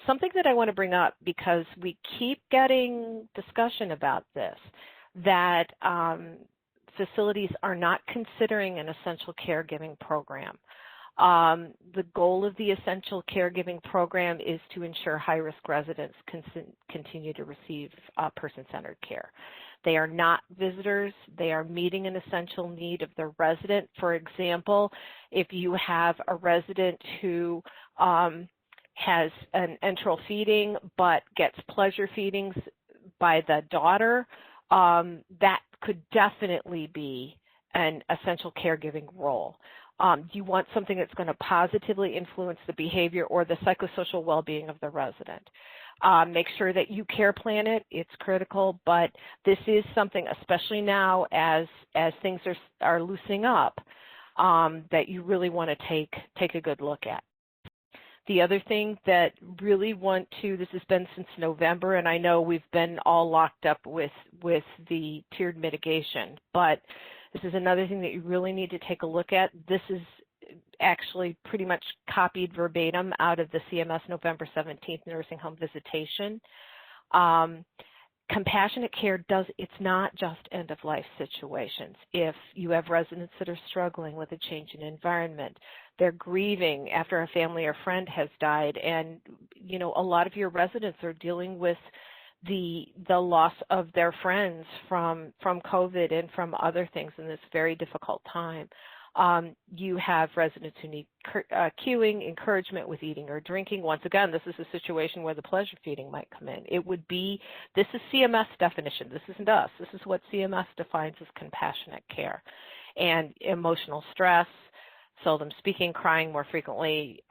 something that I want to bring up, because we keep getting discussion about this, that facilities are not considering an essential caregiving program. The goal of the essential caregiving program is to ensure high-risk residents continue to receive person-centered care. They are not visitors. They are meeting an essential need of the resident. For example, if you have a resident who has an enteral feeding but gets pleasure feedings by the daughter, that could definitely be an essential caregiving role. You want something that's going to positively influence the behavior or the psychosocial well-being of the resident. Make sure that you care plan it. It's critical, but this is something, especially now as things are loosening up, that you really want to take a good look at. The other thing that really this has been since November, and I know we've been all locked up with the tiered mitigation, but this is another thing that you really need to take a look at. This is actually pretty much copied verbatim out of the CMS November 17th nursing home visitation. Compassionate care it's not just end-of-life situations. If you have residents that are struggling with a change in environment, they're grieving after a family or friend has died, and a lot of your residents are dealing with the loss of their friends from COVID and from other things in this very difficult time. You have residents who need cueing, encouragement with eating or drinking. Once again, this is a situation where the pleasure feeding might come in. This is CMS definition. This isn't us. This is what CMS defines as compassionate care. And emotional stress, seldom speaking, crying more frequently,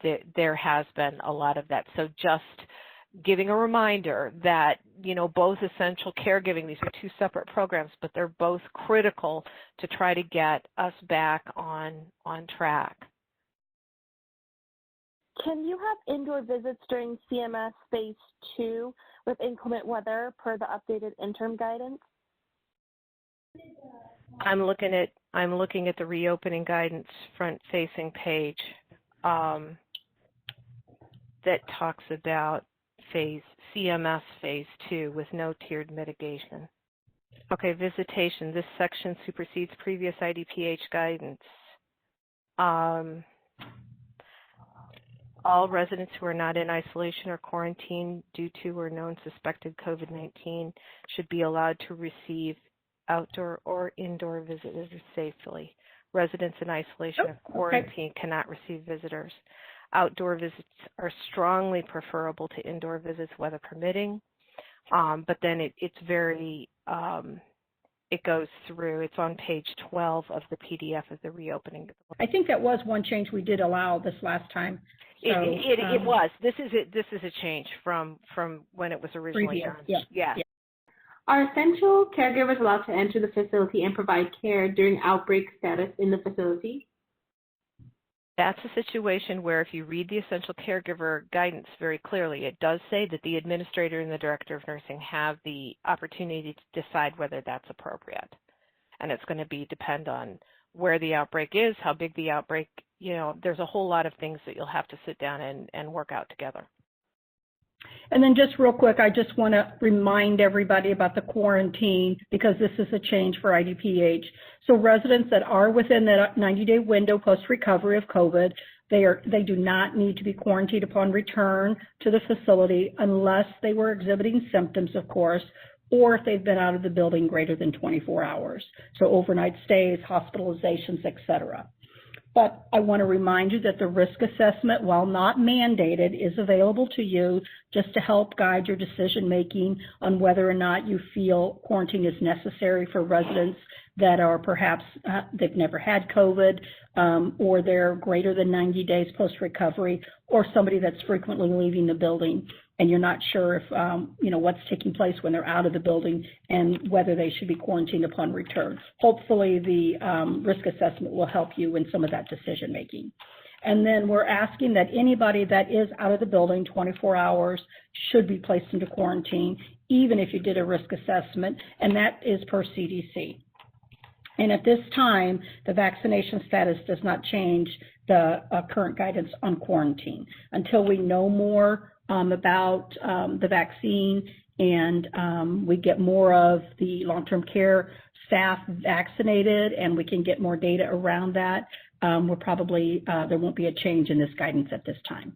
there has been a lot of that. So just giving a reminder that, both essential caregiving, these are two separate programs, but they're both critical to try to get us back on track. Can you have indoor visits during CMS Phase 2 with inclement weather per the updated interim guidance? I'm looking at the reopening guidance front-facing page that talks about CMS Phase 2 with no tiered mitigation. Okay, visitation. This section supersedes previous IDPH guidance. All residents who are not in isolation or quarantine due to or known suspected COVID-19 should be allowed to receive outdoor or indoor visitors safely. Residents in isolation or quarantine cannot receive visitors. Outdoor visits are strongly preferable to indoor visits, weather permitting, but then it's very, it goes through, it's on page 12 of the PDF of the reopening. I think that was one change we did allow this last time. So, it was. This is a change from when it was originally done. Yeah. Are essential caregivers allowed to enter the facility and provide care during outbreak status in the facility? That's a situation where if you read the essential caregiver guidance very clearly, it does say that the administrator and the director of nursing have the opportunity to decide whether that's appropriate. And it's going to depend on where the outbreak is, how big the outbreak, there's a whole lot of things that you'll have to sit down and work out together. And then just real quick, I just want to remind everybody about the quarantine because this is a change for IDPH. So residents that are within the 90-day window post-recovery of COVID, they do not need to be quarantined upon return to the facility unless they were exhibiting symptoms, of course, or if they've been out of the building greater than 24 hours. So overnight stays, hospitalizations, et cetera. But I want to remind you that the risk assessment, while not mandated, is available to you just to help guide your decision-making on whether or not you feel quarantine is necessary for residents that are perhaps they've never had COVID or they're greater than 90 days post-recovery, or somebody that's frequently leaving the building and you're not sure if, what's taking place when they're out of the building and whether they should be quarantined upon return. Hopefully the risk assessment will help you in some of that decision making. And then we're asking that anybody that is out of the building 24 hours should be placed into quarantine, even if you did a risk assessment, and that is per CDC. And at this time, the vaccination status does not change the current guidance on quarantine. Until we know more about the vaccine and we get more of the long-term care staff vaccinated and we can get more data around that, we're probably, there won't be a change in this guidance at this time.